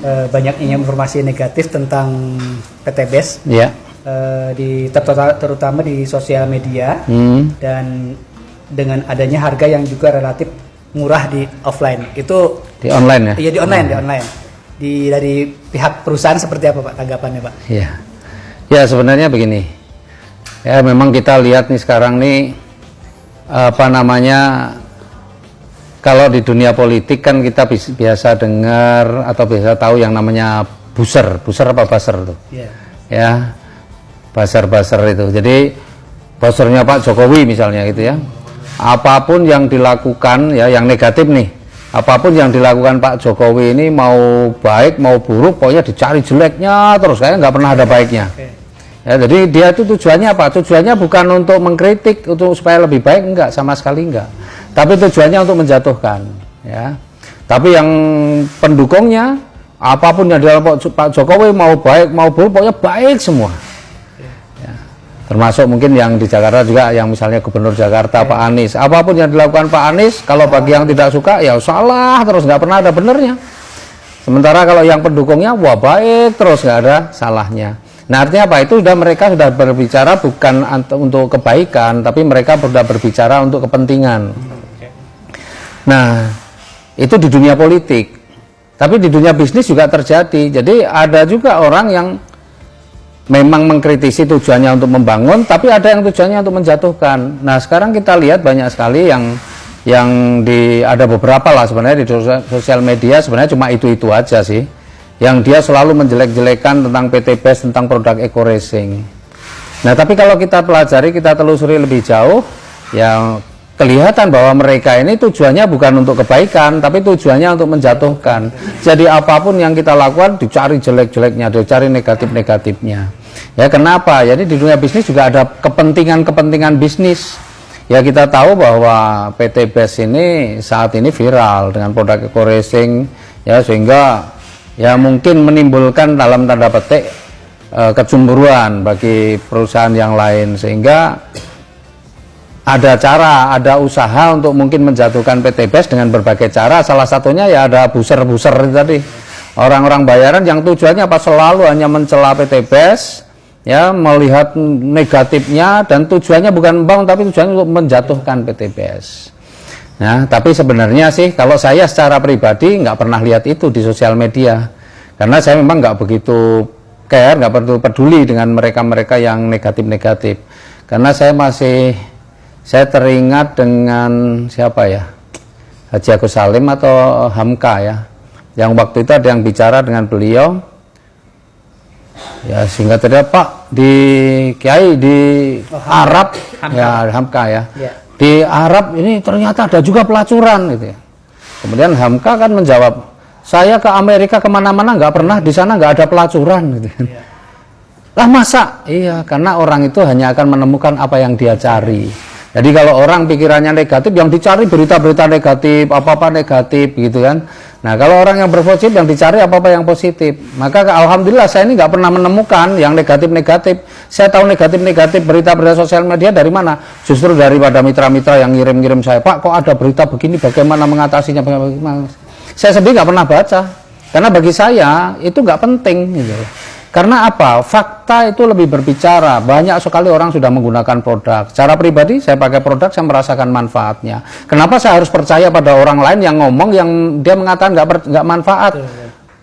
banyaknya informasi negatif tentang PTBes. Ya. Terutama di sosial media, dan dengan adanya harga yang juga relatif murah di offline. Itu di online ya? Iya, di online, dari pihak perusahaan seperti apa Pak tanggapannya Pak? Iya. Ya sebenarnya begini. Ya memang kita lihat nih sekarang nih apa namanya, kalau di dunia politik kan kita biasa dengar atau biasa tahu yang namanya buzzer apa buzzer tuh? Yeah. Ya, buzzer itu. Jadi buzzernya Pak Jokowi misalnya gitu ya. Apapun yang dilakukan ya, yang negatif nih, apapun yang dilakukan Pak Jokowi ini mau baik mau buruk, pokoknya dicari jeleknya terus, kayaknya nggak pernah ada baiknya. Okay. Ya, jadi dia itu tujuannya apa? Tujuannya bukan untuk mengkritik, untuk supaya lebih baik, enggak, sama sekali enggak. Tapi tujuannya untuk menjatuhkan, ya. Tapi yang pendukungnya, apapun yang dilakukan Pak Jokowi mau baik mau buruk, pokoknya baik semua. Ya. Termasuk mungkin yang di Jakarta juga, yang misalnya Gubernur Jakarta Pak Anies, apapun yang dilakukan Pak Anies, kalau bagi yang tidak suka, ya salah terus, nggak pernah ada benernya. Sementara kalau yang pendukungnya, wah baik terus, nggak ada salahnya. Nah artinya apa? Itu mereka sudah berbicara bukan untuk kebaikan, tapi mereka sudah berbicara untuk kepentingan. Nah itu di dunia politik, tapi di dunia bisnis juga terjadi. Jadi ada juga orang yang memang mengkritisi tujuannya untuk membangun, tapi ada yang tujuannya untuk menjatuhkan. Nah sekarang kita lihat banyak sekali yang ada beberapa lah sebenarnya di sosial media, sebenarnya cuma itu aja sih, yang dia selalu menjelek-jelekan tentang PTBes, tentang produk Eco Racing. Nah tapi kalau kita pelajari, kita telusuri lebih jauh, ya kelihatan bahwa mereka ini tujuannya bukan untuk kebaikan, tapi tujuannya untuk menjatuhkan. Jadi apapun yang kita lakukan dicari jelek-jeleknya, dicari negatif-negatifnya. Ya kenapa? Jadi di dunia bisnis juga ada kepentingan-kepentingan bisnis. Ya kita tahu bahwa PTBes ini saat ini viral dengan produk Eco Racing, ya sehingga ya mungkin menimbulkan dalam tanda petik kecemburuan bagi perusahaan yang lain, sehingga ada usaha untuk mungkin menjatuhkan PTBes dengan berbagai cara. Salah satunya ya ada buzzer tadi, orang-orang bayaran yang tujuannya apa, selalu hanya mencela PTBes, ya melihat negatifnya, dan tujuannya bukan membangun tapi tujuannya untuk menjatuhkan PTBes. Nah, tapi sebenarnya sih kalau saya secara pribadi nggak pernah lihat itu di sosial media, karena saya memang nggak begitu care, nggak begitu peduli dengan mereka-mereka yang negatif-negatif. Karena saya teringat dengan siapa ya, Haji Agus Salim atau Hamka ya, yang waktu itu ada yang bicara dengan beliau, ya sehingga terlihat Pak di Kiai di Arab, Hamka. Ya Hamka ya. Di Arab ini ternyata ada juga pelacuran gitu ya. Kemudian Hamka kan menjawab, saya ke Amerika kemana-mana nggak pernah di sana nggak ada pelacuran gitu. Lah masa? Iya, karena orang itu hanya akan menemukan apa yang dia cari. Jadi kalau orang pikirannya negatif, yang dicari berita-berita negatif, apa-apa negatif gitu kan. Nah kalau orang yang berpositif, yang dicari apa-apa yang positif. Maka alhamdulillah saya ini nggak pernah menemukan yang negatif-negatif. Saya tahu negatif-negatif berita-berita sosial media dari mana? Justru daripada mitra-mitra yang ngirim-ngirim saya, Pak kok ada berita begini, bagaimana mengatasinya? Bagaimana? Saya sendiri nggak pernah baca, karena bagi saya itu nggak penting gitu. Karena apa? Fakta itu lebih berbicara. Banyak sekali orang sudah menggunakan produk. Secara pribadi saya pakai produk, saya merasakan manfaatnya. Kenapa saya harus percaya pada orang lain yang ngomong, yang dia mengatakan nggak manfaat?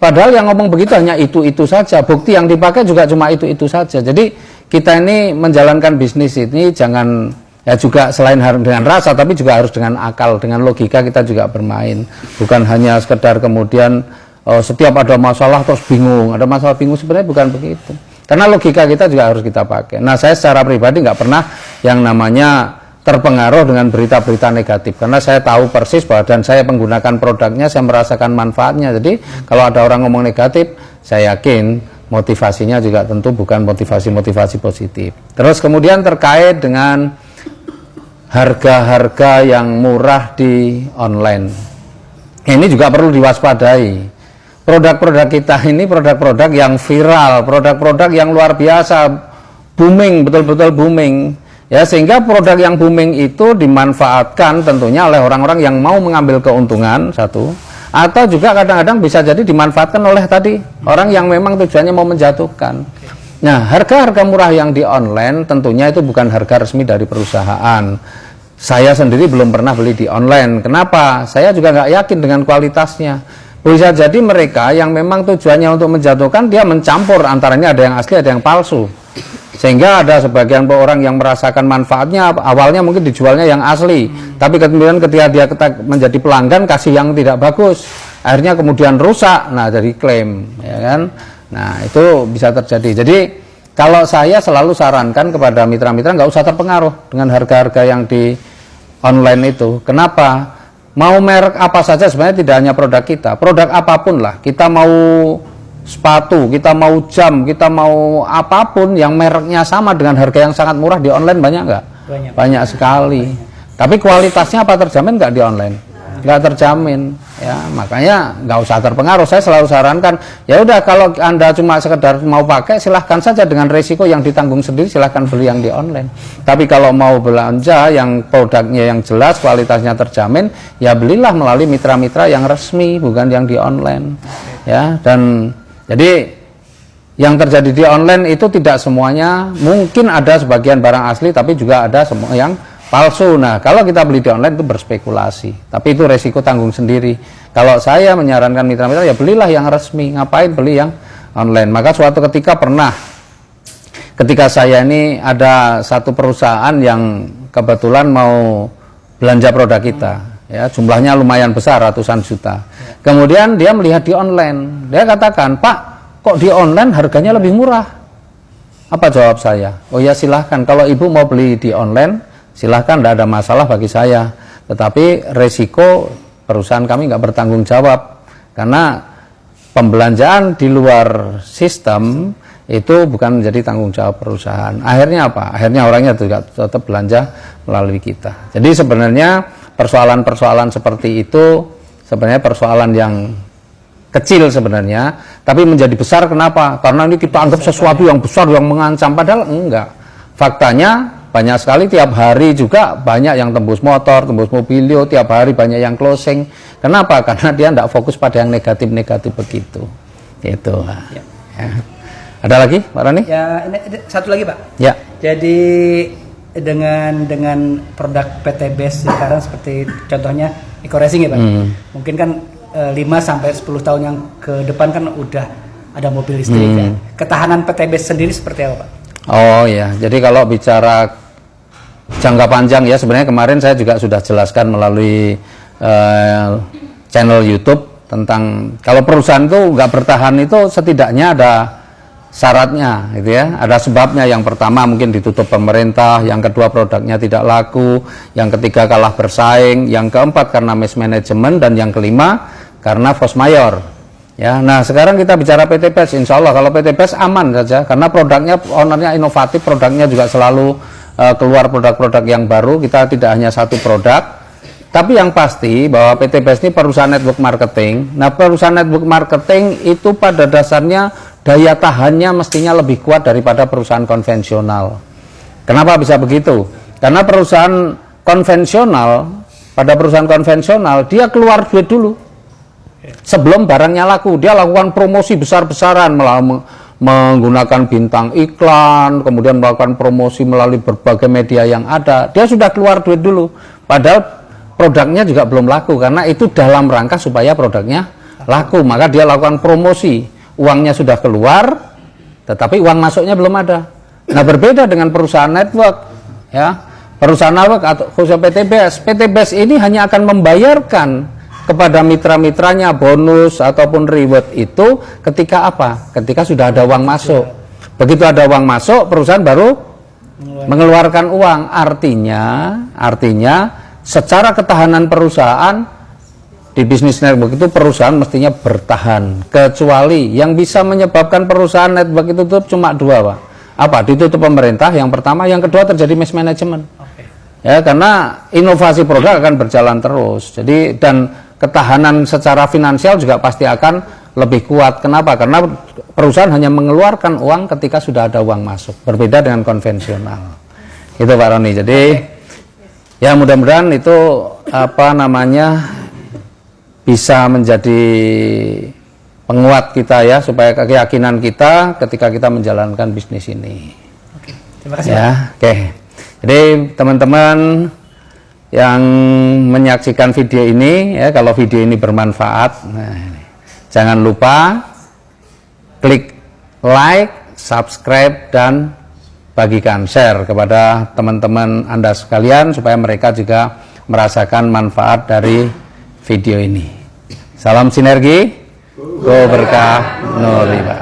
Padahal yang ngomong begitu hanya itu saja. Bukti yang dipakai juga cuma itu saja. Jadi kita ini menjalankan bisnis ini jangan ya juga selain dengan rasa, tapi juga harus dengan akal, dengan logika kita juga bermain. Bukan hanya sekedar kemudian setiap ada masalah terus bingung, ada masalah bingung, sebenarnya bukan begitu. Karena logika kita juga harus kita pakai. Nah saya secara pribadi nggak pernah yang namanya terpengaruh dengan berita-berita negatif, karena saya tahu persis bahwa dan saya menggunakan produknya, saya merasakan manfaatnya. Jadi kalau ada orang ngomong negatif, saya yakin motivasinya juga tentu bukan motivasi positif. Terus kemudian terkait dengan harga-harga yang murah di online, ini juga perlu diwaspadai. Produk-produk kita ini produk-produk yang viral, produk-produk yang luar biasa, booming, betul-betul booming. Ya, sehingga produk yang booming itu dimanfaatkan tentunya oleh orang-orang yang mau mengambil keuntungan, satu. Atau juga kadang-kadang bisa jadi dimanfaatkan oleh tadi orang yang memang tujuannya mau menjatuhkan. Nah, harga-harga murah yang di online tentunya itu bukan harga resmi dari perusahaan. Saya sendiri belum pernah beli di online. Kenapa? Saya juga nggak yakin dengan kualitasnya. Bisa jadi mereka yang memang tujuannya untuk menjatuhkan, dia mencampur antaranya, ada yang asli, ada yang palsu. Sehingga ada sebagian orang yang merasakan manfaatnya, awalnya mungkin dijualnya yang asli, tapi kemudian ketika dia menjadi pelanggan kasih yang tidak bagus, akhirnya kemudian rusak, nah jadi klaim, ya kan. Nah itu bisa terjadi. Jadi kalau saya selalu sarankan kepada mitra-mitra nggak usah terpengaruh dengan harga-harga yang di online itu. Kenapa? Mau merek apa saja sebenarnya tidak hanya produk kita, produk apapun lah, kita mau sepatu, kita mau jam, kita mau apapun yang mereknya sama dengan harga yang sangat murah di online banyak nggak? Banyak sekali. Tapi kualitasnya apa terjamin nggak di online? Nggak terjamin, ya makanya nggak usah terpengaruh. Saya selalu sarankan, ya udah kalau Anda cuma sekedar mau pakai, silahkan saja dengan resiko yang ditanggung sendiri, silahkan beli yang di online. Tapi kalau mau belanja yang produknya yang jelas, kualitasnya terjamin, ya belilah melalui mitra-mitra yang resmi, bukan yang di online, ya. Dan jadi yang terjadi di online itu tidak semuanya, mungkin ada sebagian barang asli, tapi juga ada semua yang palsu. Nah, kalau kita beli di online itu berspekulasi, tapi itu resiko tanggung sendiri. Kalau saya menyarankan mitra-mitra, ya belilah yang resmi, ngapain beli yang online. Maka suatu ketika saya ini ada satu perusahaan yang kebetulan mau belanja produk kita, ya jumlahnya lumayan besar, ratusan juta. Kemudian dia melihat di online, dia katakan, Pak, kok di online harganya lebih murah? Apa jawab saya? Oh ya silahkan, kalau ibu mau beli di online, silahkan, tidak ada masalah bagi saya. Tetapi resiko perusahaan kami nggak bertanggung jawab, karena pembelanjaan di luar sistem itu bukan menjadi tanggung jawab perusahaan. Akhirnya apa? Akhirnya orangnya juga tetap belanja melalui kita. Jadi sebenarnya persoalan-persoalan seperti itu sebenarnya persoalan yang kecil sebenarnya, tapi menjadi besar. Kenapa? Karena ini kita anggap sesuatu yang besar, yang mengancam, padahal enggak. Faktanya banyak sekali, tiap hari juga banyak yang tembus motor, tembus mobilio, tiap hari banyak yang closing. Kenapa? Karena dia tidak fokus pada yang negatif-negatif begitu. Itu. Ya. Ya. Ada lagi, Pak Roni? Ya, ini satu lagi, Pak. Ya. Jadi dengan produk PT Best sekarang seperti contohnya Eco Racing ya, Pak. Mungkin kan 5-10 tahun yang ke depan kan udah ada mobil listrik ya. Ketahanan PT Best sendiri seperti apa, Pak? Oh ya, jadi kalau bicara jangka panjang ya, sebenarnya kemarin saya juga sudah jelaskan melalui channel YouTube tentang kalau perusahaan itu nggak bertahan itu setidaknya ada syaratnya gitu ya, ada sebabnya. Yang pertama mungkin ditutup pemerintah, yang kedua produknya tidak laku, yang ketiga kalah bersaing, yang keempat karena mismanagement, dan yang kelima karena force majeure. Ya, nah sekarang kita bicara PT Best, insya Allah kalau PT Best aman saja, karena produknya, ownernya inovatif, produknya juga selalu keluar produk-produk yang baru. Kita tidak hanya satu produk, tapi yang pasti bahwa PT Best ini perusahaan network marketing. Nah perusahaan network marketing itu pada dasarnya daya tahannya mestinya lebih kuat daripada perusahaan konvensional. Kenapa bisa begitu? Karena perusahaan konvensional, pada perusahaan konvensional dia keluar duit dulu sebelum barangnya laku. Dia lakukan promosi besar-besaran, menggunakan bintang iklan, kemudian melakukan promosi melalui berbagai media yang ada. Dia sudah keluar duit dulu, padahal produknya juga belum laku, karena itu dalam rangka supaya produknya laku. Maka dia lakukan promosi, uangnya sudah keluar, tetapi uang masuknya belum ada. Nah berbeda dengan perusahaan network, ya, perusahaan network atau khususnya PT Best. PT Best ini hanya akan membayarkan kepada mitra-mitranya bonus ataupun reward itu ketika apa? Ketika sudah ada uang masuk. Begitu ada uang masuk, perusahaan baru mengeluarkan uang. Artinya secara ketahanan perusahaan di bisnis network itu, perusahaan mestinya bertahan. Kecuali yang bisa menyebabkan perusahaan network itu tutup cuma dua, Pak. Apa? Ditutup pemerintah yang pertama, yang kedua terjadi mismanagement. Ya, karena inovasi produk akan berjalan terus. Jadi dan ketahanan secara finansial juga pasti akan lebih kuat. Kenapa? Karena perusahaan hanya mengeluarkan uang ketika sudah ada uang masuk. Berbeda dengan konvensional. Itu Pak Roni. Jadi ya mudah-mudahan itu apa namanya bisa menjadi penguat kita ya, supaya keyakinan kita ketika kita menjalankan bisnis ini. Oke, terima kasih. Ya, oke. Jadi teman-teman yang menyaksikan video ini ya, kalau video ini bermanfaat, nah, jangan lupa klik like, subscribe, dan bagikan, share kepada teman-teman Anda sekalian supaya mereka juga merasakan manfaat dari video ini. Salam sinergi, go berkah, no riba.